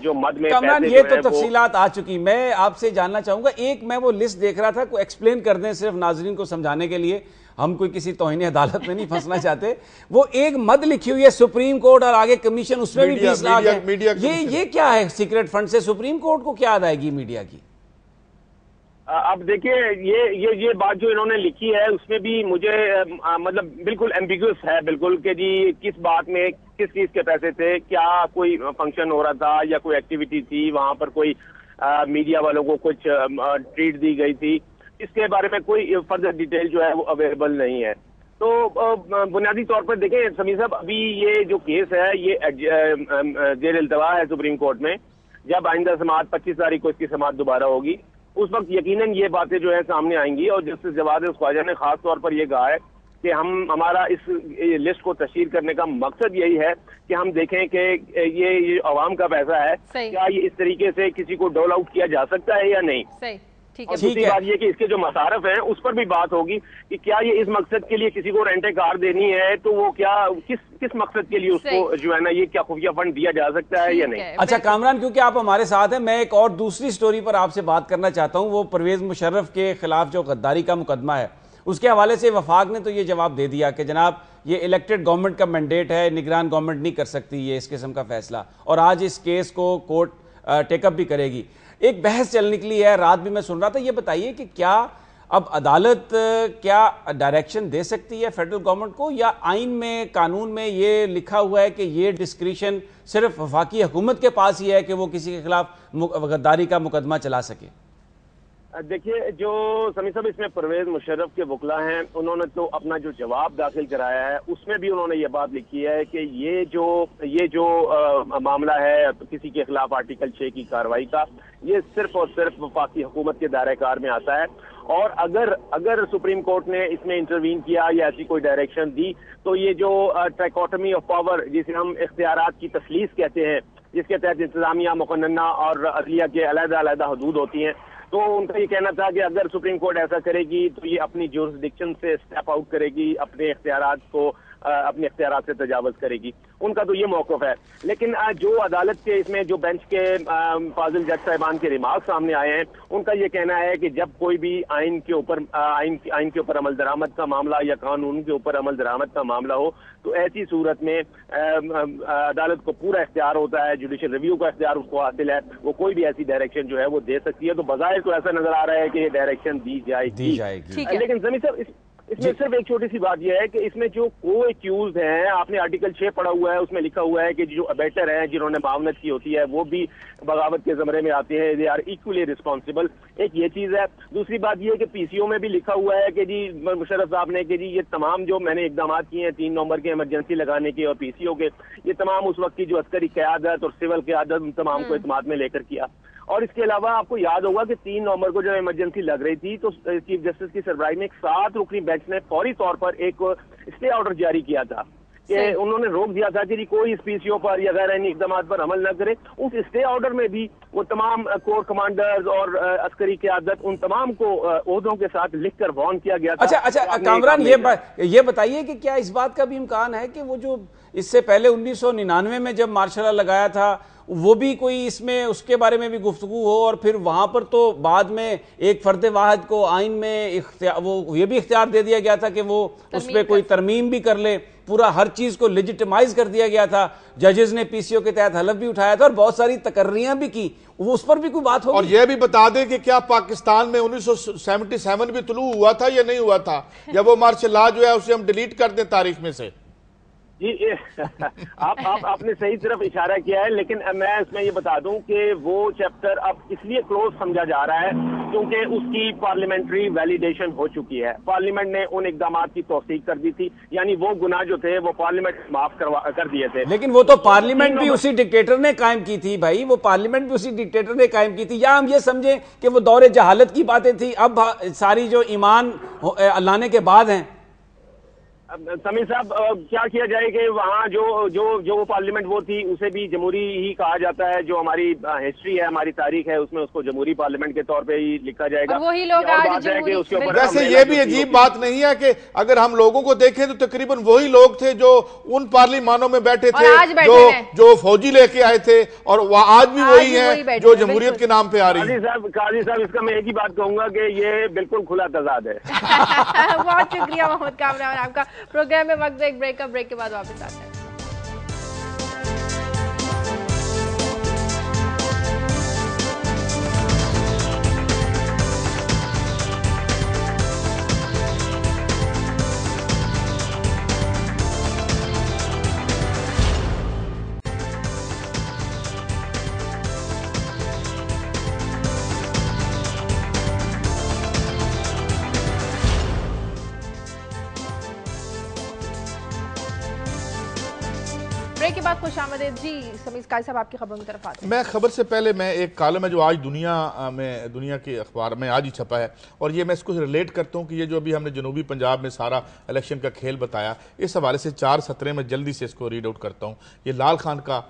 جو مد میں کامران یہ تو تفصیلات آ چکی. میں آپ سے جاننا چاہوں گا, ایک میں وہ لسٹ دیکھ رہا تھا, کوئی ایکسپلین کر دیں صرف ناظرین کو سمجھانے کے لیے, ہم کوئی کسی توہین عدالت میں نہیں پھنسنا چاہتے. وہ ایک مد لکھی ہوئی ہے سپریم کورٹ اور آگے کمیشن, اس میں بھی 20 لاکھ ہے. یہ کیا ہے سیکرٹ فنڈ سے سپریم کورٹ کو کیا ادائیگی میڈیا کی؟ اب دیکھیے یہ بات جو انہوں نے لکھی ہے اس میں بھی مجھے مطلب بالکل ایمبیگوس ہے بالکل کہ جی کس بات میں کس چیز کے پیسے تھے, کیا کوئی فنکشن ہو رہا تھا یا کوئی ایکٹیویٹی تھی, وہاں پر کوئی میڈیا والوں کو کچھ ٹریٹ دی گئی تھی, اس کے بارے میں کوئی فردر ڈیٹیل جو ہے وہ اویلیبل نہیں ہے. تو بنیادی طور پر دیکھیں سمیع صاحب, ابھی یہ جو کیس ہے یہ زیر التوا ہے سپریم کورٹ میں. جب آئندہ سماعت 25 تاریخ کو اس کی سماعت دوبارہ ہوگی اس وقت یقیناً یہ باتیں جو ہے سامنے آئیں گی. اور جسٹس جواد خواجہ نے خاص طور پر یہ کہا ہے کہ ہمارا اس لسٹ کو تشہیر کرنے کا مقصد یہی ہے کہ ہم دیکھیں کہ یہ عوام کا پیسہ ہے, کیا یہ اس طریقے سے کسی کو ڈول آؤٹ کیا جا سکتا ہے یا نہیں. اور دوسری بات یہ کہ اس کے جو مصارف ہیں اس پر بھی بات ہوگی کہ کیا یہ اس مقصد کے لیے کسی کو رینٹ کار دینی ہے تو وہ کیا کس مقصد کے لیے اس کو جو ہے نا یہ کیا خفیہ فنڈ دیا جا سکتا ہے یا نہیں. اچھا کامران, کیونکہ آپ ہمارے ساتھ ہیں, میں ایک اور دوسری سٹوری پر آپ سے بات کرنا چاہتا ہوں. وہ پرویز مشرف کے خلاف جو غداری کا مقدمہ ہے اس کے حوالے سے وفاق نے تو یہ جواب دے دیا کہ جناب یہ الیکٹڈ گورنمنٹ کا مینڈیٹ ہے, نگران گورنمنٹ نہیں کر سکتی یہ اس قسم کا فیصلہ, اور آج اس کیس کو کورٹ ٹیک اپ بھی کرے گی. ایک بحث چل نکلی ہے, رات بھی میں سن رہا تھا. یہ بتائیے کہ کیا اب عدالت کیا ڈائریکشن دے سکتی ہے فیڈرل گورنمنٹ کو, یا آئین میں قانون میں یہ لکھا ہوا ہے کہ یہ ڈسکریشن صرف وفاقی حکومت کے پاس ہی ہے کہ وہ کسی کے خلاف غداری کا مقدمہ چلا سکے؟ دیکھیے جو سمیع صاحب اس میں پرویز مشرف کے وکلا ہیں انہوں نے تو اپنا جو جواب داخل کرایا ہے اس میں بھی انہوں نے یہ بات لکھی ہے کہ یہ جو معاملہ ہے کسی کے خلاف آرٹیکل 6 کی کارروائی کا, یہ صرف اور صرف وفاقی حکومت کے دائرہ کار میں آتا ہے. اور اگر سپریم کورٹ نے اس میں انٹروین کیا یا ایسی کوئی ڈائریکشن دی تو یہ جو ٹرائکوٹمی آف پاور جسے ہم اختیارات کی تسلیث کہتے ہیں, جس کے تحت انتظامیہ, مقننہ اور عدلیہ کے علیحدہ علیحدہ حدود ہوتی ہیں, تو ان کا یہ کہنا تھا کہ اگر سپریم کورٹ ایسا کرے گی تو یہ اپنی جورسڈکشن سے اسٹیپ آؤٹ کرے گی, اپنے اختیارات سے تجاوز کرے گی. ان کا تو یہ موقف ہے. لیکن جو عدالت کے اس میں جو بینچ کے فاضل جج صاحبان کے ریمارک سامنے آئے ہیں ان کا یہ کہنا ہے کہ جب کوئی بھی آئین کے اوپر عمل درآمد کا معاملہ یا قانون کے اوپر عمل درآمد کا معاملہ ہو تو ایسی صورت میں عدالت کو پورا اختیار ہوتا ہے, جوڈیشل ریویو کا اختیار اس کو حاصل ہے, وہ کوئی بھی ایسی ڈائریکشن جو ہے وہ دے سکتی ہے. تو بظاہر تو ایسا نظر آ رہا ہے کہ یہ ڈائریکشن دی جائے گی. لیکن سمیع صاحب اس میں صرف ایک چھوٹی سی بات یہ ہے کہ اس میں جو کو ایکیوزڈ ہیں, آپ نے آرٹیکل 6 پڑھا ہوا ہے, اس میں لکھا ہوا ہے کہ جو ابیٹر ہیں جنہوں نے معاونت کی ہوتی ہے وہ بھی بغاوت کے زمرے میں آتے ہیں, دے آر ایکولی ریسپانسبل. ایک یہ چیز ہے. دوسری بات یہ ہے کہ پی سی او میں بھی لکھا ہوا ہے کہ جی مشرف صاحب نے کہ جی یہ تمام جو میں نے اقدامات کیے ہیں 3 نومبر کے ایمرجنسی لگانے کے اور پی سی او کے, یہ تمام اس وقت کی جو عسکری قیادت اور سول قیادت ان تمام کو اعتماد میں لے کر کیا. اور اس کے علاوہ آپ کو یاد ہوگا کہ 3 نومبر کو جب ایمرجنسی لگ رہی تھی تو چیف جسٹس کی سربراہی میں ایک 7 رکنی بینچ نے فوری طور پر ایک اسٹے آرڈر جاری کیا تھا کہ انہوں نے روک دیا تھا کہ کوئی اس پی سی او پر یا غیر آئینی اقدامات پر عمل نہ کرے. اس اسٹے آرڈر میں بھی وہ تمام کور کمانڈرز اور عسکری قیادت ان تمام کو عہدوں کے ساتھ لکھ کر وارن کیا گیا تھا. اچھا کامران یہ بتائیے کہ کیا اس بات کا بھی امکان ہے کہ وہ جو اس سے پہلے 1999 میں جب مارشل لا لگایا تھا وہ بھی کوئی اس میں اس کے بارے میں بھی گفتگو ہو, اور پھر وہاں پر تو بعد میں ایک فرد واحد کو آئین میں وہ یہ بھی اختیار دے دیا گیا تھا کہ وہ اس پہ کوئی ترمیم بھی کر لے, پورا ہر چیز کو لیجیٹمائز کر دیا گیا تھا. ججز نے پی سی او کے تحت حلف بھی اٹھایا تھا اور بہت ساری تقرریاں بھی کی, وہ اس پر بھی کوئی بات ہوگی. اور یہ بھی بتا دیں کہ کیا پاکستان میں 1977 بھی طلوع ہوا تھا یا نہیں ہوا تھا, یا وہ مارشل لا جو ہے اسے ہم ڈیلیٹ کر دیں تاریخ میں سے؟ جی آپ نے صحیح طرف اشارہ کیا ہے، لیکن میں اس میں یہ بتا دوں کہ وہ چیپٹر اب اس لیے کلوز سمجھا جا رہا ہے کیونکہ اس کی پارلیمنٹری ویلیڈیشن ہو چکی ہے. پارلیمنٹ نے ان اقدامات کی توثیق کر دی تھی، یعنی وہ گناہ جو تھے وہ پارلیمنٹ معاف کر دیے تھے. لیکن وہ تو پارلیمنٹ بھی اسی ڈکٹیٹر نے قائم کی تھی بھائی، وہ پارلیمنٹ بھی اسی ڈکٹیٹر نے قائم کی تھی. یا ہم یہ سمجھیں کہ وہ دور جہالت کی باتیں تھی، اب ساری جو ایمان لانے کے بعد ہیں. سمیع صاحب کیا کیا جائے کہ وہاں جو وہ پارلیمنٹ وہ تھی اسے بھی جمہوری ہی کہا جاتا ہے. جو ہماری ہسٹری ہے، ہماری تاریخ ہے، اس میں اس کو جمہوری پارلیمنٹ کے طور پہ ہی لکھا جائے گا. وہی لوگ آج ویسے یہ بھی عجیب بات نہیں ہے کہ اگر ہم لوگوں کو دیکھیں تو تقریباً وہی لوگ تھے جو ان پارلیمانوں میں بیٹھے تھے جو فوجی لے کے آئے تھے، اور آج بھی وہی ہیں جو جمہوریت کے نام پہ آ رہی ہیں. قاضی صاحب اس کا میں ایک ہی بات کہوں گا کہ یہ بالکل کھلا تضاد ہے. بہت شکریہ محمد کامران آپ کا. پروگرام میں وقت ایک بریک کے بعد واپس آتے ہیں. بریک کے بعد خوش آمدید. جی سمیع اسکائی صاحب آپ کی خبروں کی طرف آتے ہیں. میں خبر سے پہلے میں ایک کالم ہے جو آج دنیا کے اخبار میں آج ہی چھپا ہے، اور یہ میں اس کو ریلیٹ کرتا ہوں کہ یہ جو ابھی ہم نے جنوبی پنجاب میں سارا الیکشن کا کھیل بتایا، اس حوالے سے 4 سطریں میں جلدی سے اس کو ریڈ آؤٹ کرتا ہوں. یہ لال خان کا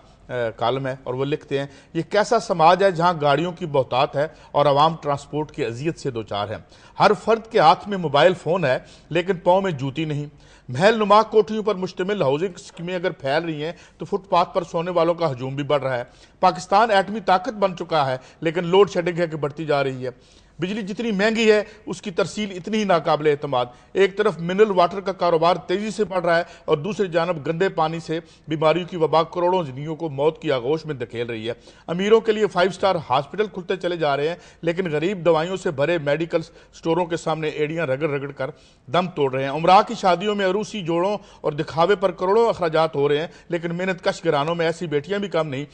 کالم ہے اور وہ لکھتے ہیں، یہ کیسا سماج ہے جہاں گاڑیوں کی بہتات ہے اور عوام ٹرانسپورٹ کی اذیت سے دوچار ہے. ہر فرد کے ہاتھ میں موبائل فون ہے لیکن پاؤں میں جوتی نہیں. محل نما کوٹھیوں پر مشتمل ہاؤسنگ اسکیمیں اگر پھیل رہی ہیں تو فٹ پاتھ پر سونے والوں کا ہجوم بھی بڑھ رہا ہے. پاکستان ایٹمی طاقت بن چکا ہے لیکن لوڈ شیڈنگ ہے کہ بڑھتی جا رہی ہے. بجلی جتنی مہنگی ہے اس کی ترسیل اتنی ہی ناقابل اعتماد. ایک طرف منرل واٹر کا کاروبار تیزی سے بڑھ رہا ہے اور دوسری جانب گندے پانی سے بیماریوں کی وبا کروڑوں زندگیوں کو موت کی آغوش میں دھکیل رہی ہے. امیروں کے لیے 5 سٹار ہاسپٹل کھلتے چلے جا رہے ہیں لیکن غریب دوائیوں سے بھرے میڈیکل سٹوروں کے سامنے ایڑیاں رگڑ رگڑ کر دم توڑ رہے ہیں. امراء کی شادیوں میں عروسی جوڑوں اور دکھاوے پر کروڑوں اخراجات ہو رہے ہیں لیکن محنت کش گھرانوں میں ایسی بیٹیاں بھی کم نہیں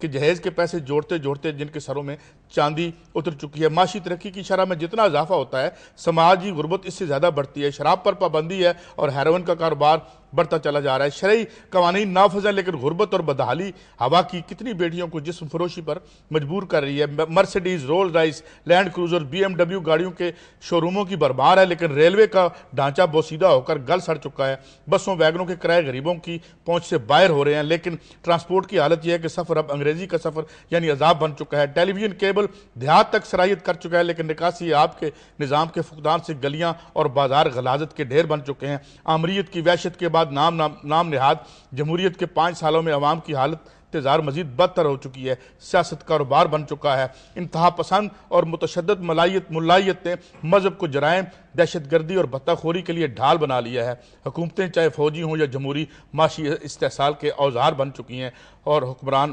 کہ جہیز کے پیسے جوڑتے جوڑتے جن کے سروں میں چاندی اتر چکی ہے. معاشی ترقی کی شرح میں جتنا اضافہ ہوتا ہے سماجی غربت اس سے زیادہ بڑھتی ہے. شراب پر پابندی ہے اور ہیروئن کا کاروبار بڑھتا چلا جا رہا ہے. شرعی قوانین نافذ ہیں لیکن غربت اور بدحالی ہوا کی کتنی بیٹیوں کو جسم فروشی پر مجبور کر رہی ہے. Mercedes, Rolls Royce, Land Cruiser, BMW گاڑیوں کے شو روموں کی بھرمار ہے لیکن ریلوے کا ڈھانچہ بوسیدہ ہو کر گل سڑ چکا ہے. بسوں ویگنوں کے کرائے غریبوں کی پہنچ سے باہر ہو رہے ہیں لیکن ٹرانسپورٹ کی حالت یہ ہے کہ سفر اب انگریزی کا سفر یعنی عذاب بن چکا ہے. ٹیلی ویژن کیبل دیہات تک سرایت کر چکا ہے لیکن نکاسی آپ کے نظام کے فقدان سے گلیاں اور بازار غلاظت کے ڈھیر بن چکے ہیں. آمریت کی وحشت کے بعد نام نہاد جمہوریت کے 5 سالوں میں عوام کی حالت تزار مزید بدتر ہو چکی ہے. سیاست کاروبار بن چکا ہے. انتہا پسند اور متشدد ملائیت نے مذہب کو جرائم، دہشت گردی اور بھتہ خوری کے لیے ڈھال بنا لیا ہے. حکومتیں چاہے فوجی ہوں یا جمہوری معاشی استحصال کے اوزار بن چکی ہیں اور حکمران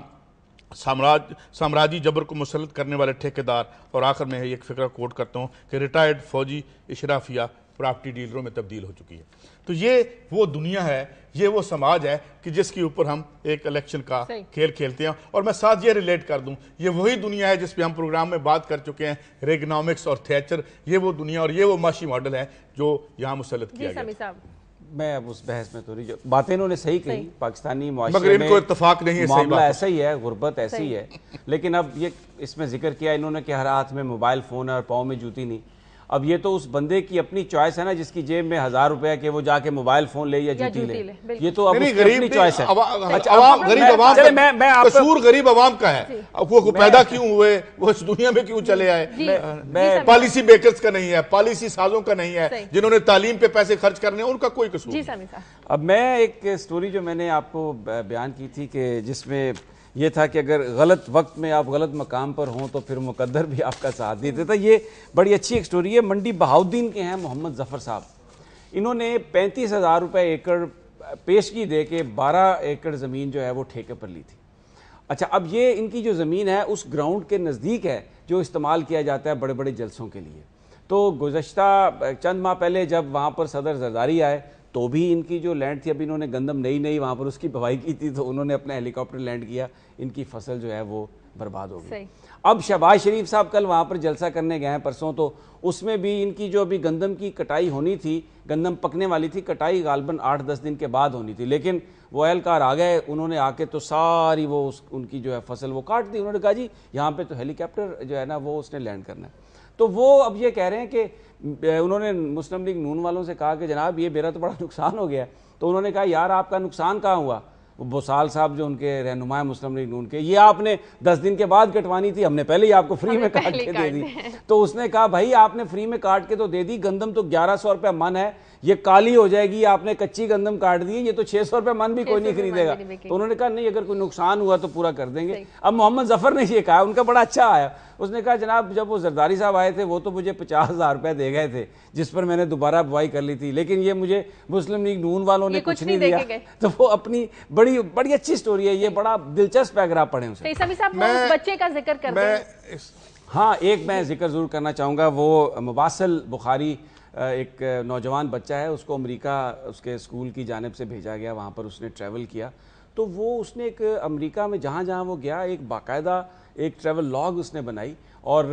سامراجی جبر کو مسلط کرنے والے ٹھیکیدار. اور آخر میں ایک فقرہ کوٹ کرتا ہوں کہ ریٹائرڈ فوجی اشرافیہ پراپرٹی ڈیلروں میں تبدیل ہو چکی ہے. تو یہ وہ دنیا ہے، یہ وہ سماج ہے کہ جس کے اوپر ہم ایک الیکشن کا کھیل کھیلتے ہیں. اور میں ساتھ یہ ریلیٹ کر دوں، یہ وہی دنیا ہے جس پہ ہم پروگرام میں بات کر چکے ہیں، ریگنامکس اور تھیچر. یہ وہ دنیا اور یہ وہ معاشی ماڈل ہے جو یہاں مسلط کیا گیا. میں اب اس بحث میں تھوڑی جو باتیں انہوں نے صحیح کہی، پاکستانی معاشرے مگر ان کو اتفاق نہیں ہے، معاملہ ایسا ہی ہے، غربت ایسی ہے. لیکن اب یہ اس میں ذکر کیا انہوں نے کہ ہر ہاتھ میں موبائل فون ہے اور پاؤں میں جوتی نہیں. اب یہ تو اس بندے کی اپنی چوائس ہے نا جس کی جیب میں 1000 روپے کہ وہ جا کے موبائل فون لے یا جوتی لے. یہ تو اب اس کی اپنی چوائس ہے. قصور غریب عوام کا ہے. وہ پیدا کیوں ہوئے، وہ اس دنیا میں کیوں چلے آئے. پالیسی میکرز کا نہیں ہے، پالیسی سازوں کا نہیں ہے، جنہوں نے تعلیم پہ پیسے خرچ کرنے ان کا کوئی قصور نہیں. اب میں ایک سٹوری جو میں نے آپ کو بیان کی تھی کہ جس میں یہ تھا کہ اگر غلط وقت میں آپ غلط مقام پر ہوں تو پھر مقدر بھی آپ کا ساتھ دیتے تھا. یہ بڑی اچھی ایک سٹوری ہے. منڈی بہاؤدین کے ہیں محمد ظفر صاحب. انہوں نے 35,000 روپے ایکڑ پیشگی دے کے 12 ایکڑ زمین جو ہے وہ ٹھیکے پر لی تھی. اچھا اب یہ ان کی جو زمین ہے اس گراؤنڈ کے نزدیک ہے جو استعمال کیا جاتا ہے بڑے بڑے جلسوں کے لیے. تو گزشتہ چند ماہ پہلے جب وہاں پر صدر زرداری آئے تو بھی ان کی جو لینڈ تھی، ابھی انہوں نے گندم نئی وہاں پر اس کی بوائی کی تھی تو انہوں نے اپنا ہیلی کاپٹر لینڈ کیا، ان کی فصل جو ہے وہ برباد ہو گئی۔ اب شہباز شریف صاحب کل وہاں پر جلسہ کرنے گئے ہیں پرسوں، تو اس میں بھی ان کی جو ابھی گندم کی کٹائی ہونی تھی، گندم پکنے والی تھی، کٹائی غالباً 8-10 دن کے بعد ہونی تھی، لیکن وہ اہلکار آ گئے، انہوں نے آ کے تو ساری وہ ان کی جو ہے فصل وہ کاٹ دی۔ انہوں نے کہا جی یہاں پہ تو ہیلی کاپٹر جو ہے نا وہ اس نے لینڈ کرنا ہے۔ تو وہ اب یہ کہہ رہے ہیں کہ انہوں نے مسلم لیگ نون والوں سے کہا کہ جناب یہ میرا تو بڑا نقصان ہو گیا ہے، تو انہوں نے کہا یار آپ کا نقصان کہاں ہوا؟ بوسال صاحب جو ان کے رہنما مسلم لیگ نون کے، یہ آپ نے 10 دن کے بعد کٹوانی تھی، ہم نے پہلے ہی آپ کو فری میں کاٹ کے دے دی۔ تو اس نے کہا بھائی آپ نے فری میں کاٹ کے تو دے دی، گندم تو 1100 روپے من ہے، یہ کالی ہو جائے گی، آپ نے کچی گندم کاٹ دی، یہ تو 600 روپے من بھی کوئی نہیں خریدے گا۔ تو انہوں نے کہا نہیں اگر کوئی نقصان ہوا تو پورا کر دیں گے۔ اب محمد ظفر نے یہ کہا، ان کا بڑا اچھا آیا، اس نے کہا جناب جب وہ زرداری صاحب آئے تھے وہ تو مجھے 50,000 روپے دے گئے تھے جس پر میں نے دوبارہ بوائی کر لی تھی، لیکن یہ مجھے مسلم لیگ نون والوں نے کچھ نہیں دیا۔ تو وہ اپنی بڑی اچھی سٹوری ہے، یہ بڑا دلچسپ ہے اگر آپ پڑھیں اسے۔ سمی صاحب وہ اس بچے کا ذکر کرتے ہیں۔ ہاں ایک میں ذکر ضرور کرنا چاہوں گا، وہ مواصل بخاری ایک نوجوان بچہ ہے، اس کو امریکہ اس کے اسکول کی جانب سے بھیجا گیا، وہاں پر اس نے ٹریول کیا، تو وہ اس نے ایک امریکہ میں جہاں وہ گیا ایک باقاعدہ ایک ٹریول لاگ اس نے بنائی، اور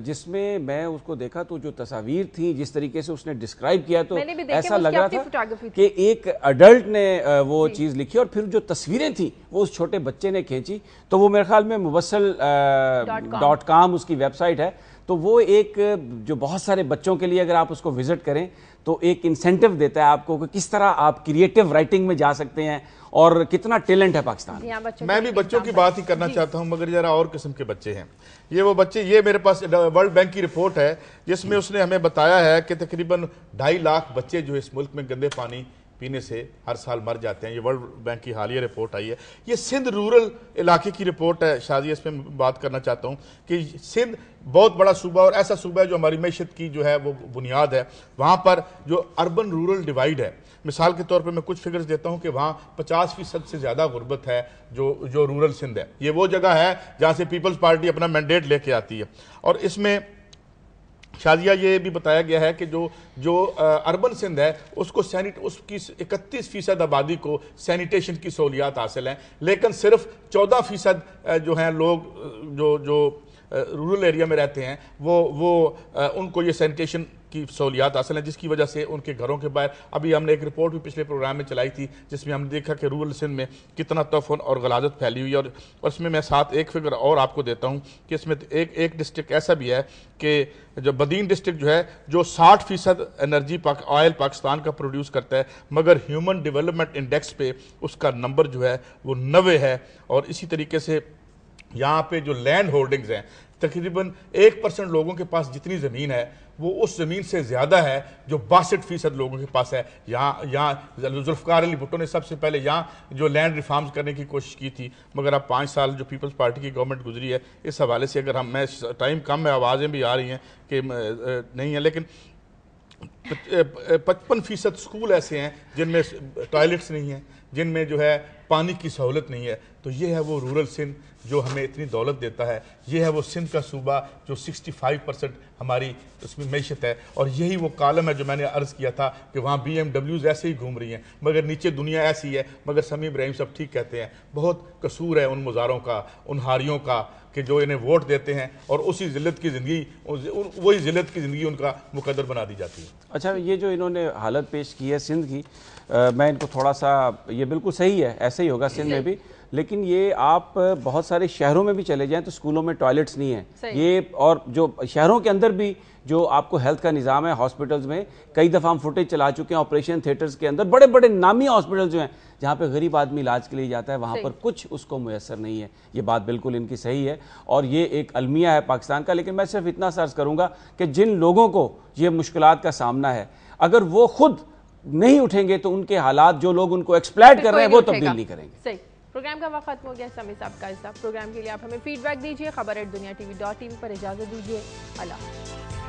جس میں اس کو دیکھا تو جو تصاویر تھیں جس طریقے سے اس نے ڈسکرائب کیا تو ایسا لگ رہا تھا کہ ایک ایڈلٹ نے وہ چیز لکھی، اور پھر جو تصویریں تھیں وہ اس چھوٹے بچے نے کھینچی۔ تو وہ میرے خیال میں muwassal.com اس کی ویب سائٹ ہے، تو وہ ایک جو بہت سارے بچوں کے لیے اگر آپ اس کو وزٹ کریں تو ایک انسینٹیو دیتا ہے آپ کو کہ کس طرح آپ کریٹیو رائٹنگ میں جا سکتے ہیں اور کتنا ٹیلنٹ ہے پاکستان میں۔ میں بھی بچوں کی بات ہی کرنا چاہتا ہوں، مگر ذرا اور قسم کے بچے ہیں یہ وہ بچے۔ یہ میرے پاس ورلڈ بینک کی رپورٹ ہے جس میں اس نے ہمیں بتایا ہے کہ تقریباً 2.5 لاکھ بچے جو اس ملک میں گندے پانی پینے سے ہر سال مر جاتے ہیں۔ یہ ورلڈ بینک کی حالیہ رپورٹ آئی ہے، یہ سندھ رورل علاقے کی رپورٹ ہے۔ شادی اس میں بات کرنا چاہتا ہوں کہ سندھ بہت بڑا صوبہ اور ایسا صوبہ ہے جو ہماری معیشت کی جو ہے وہ بنیاد ہے۔ وہاں پر جو اربن رورل ڈیوائیڈ ہے، مثال کے طور پر میں کچھ فگرز دیتا ہوں کہ وہاں 50% سے زیادہ غربت ہے جو رورل سندھ ہے۔ یہ وہ جگہ ہے جہاں سے پیپلز پارٹی اپنا مینڈیٹ لے کے آتی ہے، اور اس میں شادیہ یہ بھی بتایا گیا ہے کہ جو اربن سندھ ہے اس کی 31% آبادی کو سینیٹیشن کی سہولیات حاصل ہیں، لیکن صرف 14% جو ہیں لوگ جو رورل ایریا میں رہتے ہیں وہ ان کو یہ سینیٹیشن کی سہولیات حاصل ہیں، جس کی وجہ سے ان کے گھروں کے باہر ابھی ہم نے ایک رپورٹ بھی پچھلے پروگرام میں چلائی تھی جس میں ہم نے دیکھا کہ رورل سندھ میں کتنا تفن اور غلاظت پھیلی ہوئی ہے۔ اور اس میں ساتھ ایک فگر اور آپ کو دیتا ہوں کہ اس میں ایک ڈسٹرکٹ ایسا بھی ہے کہ جو بدین ڈسٹرکٹ جو ہے جو 60% انرجی آئل پاکستان کا پروڈیوس کرتا ہے، مگر ہیومن ڈیولپمنٹ انڈیکس پہ اس کا نمبر جو ہے وہ 90 ہے۔ اور اسی طریقے سے یہاں پہ جو لینڈ ہولڈنگز ہیں تقریباً 1% لوگوں کے پاس جتنی زمین ہے وہ اس زمین سے زیادہ ہے جو 62% لوگوں کے پاس ہے۔ یہاں ذوالفقار علی بھٹو نے سب سے پہلے یہاں جو لینڈ ریفارمز کرنے کی کوشش کی تھی، مگر اب 5 سال جو پیپلز پارٹی کی گورنمنٹ گزری ہے اس حوالے سے اگر میں ٹائم کم ہے، آوازیں بھی آ رہی ہیں کہ نہیں ہے، لیکن 55% سکول ایسے ہیں جن میں ٹوائلٹس نہیں ہیں، جن میں جو ہے پانی کی سہولت نہیں ہے۔ تو یہ ہے وہ رورل سندھ جو ہمیں اتنی دولت دیتا ہے، یہ ہے وہ سندھ کا صوبہ جو 65% ہماری اس میں معیشت ہے، اور یہی وہ کالم ہے جو میں نے عرض کیا تھا کہ وہاں BMWs ایسے ہی گھوم رہی ہیں مگر نیچے دنیا ایسی ہے۔ مگر سمیع ابراہیم صاحب ٹھیک کہتے ہیں، بہت قصور ہے ان مزاروں کا، ان ہاریوں کا کہ جو انہیں ووٹ دیتے ہیں اور اسی ذلت کی زندگی ان کا مقدر بنا دی جاتی ہے۔ اچھا یہ جو انہوں نے حالت پیش کی ہے سندھ کی، میں ان کو تھوڑا سا، یہ بالکل صحیح ہے، ایسے ہی ہوگا سندھ میں بھی، لیکن یہ آپ بہت سارے شہروں میں بھی چلے جائیں تو سکولوں میں ٹوائلٹس نہیں ہیں یہ، اور جو شہروں کے اندر بھی جو آپ کو ہیلتھ کا نظام ہے ہاسپٹلز میں، کئی دفعہ ہم فوٹیج چلا چکے ہیں آپریشن تھیٹرز کے اندر، بڑے بڑے نامی ہاسپٹل جو ہیں جہاں پہ غریب آدمی علاج کے لیے جاتا ہے وہاں پر کچھ اس کو میسر نہیں ہے۔ یہ بات بالکل ان کی صحیح ہے اور یہ ایک المیہ ہے پاکستان کا، لیکن میں صرف اتنا عرض کروں گا کہ جن لوگوں کو یہ مشکلات کا سامنا ہے اگر وہ خود نہیں اٹھیں گے تو ان کے حالات جو لوگ ان کو ایکسپلائٹ کر رہے ہیں وہ تبدیل نہیں کریں گے۔ صحیح، پروگرام کا وقت ختم ہو گیا۔ سمیع صاحب کا حصہ پروگرام کے لیے آپ ہمیں فیڈ بیک دیجیے، خبر@دنیا TV.tv پر اجازت دیجیے، اللہ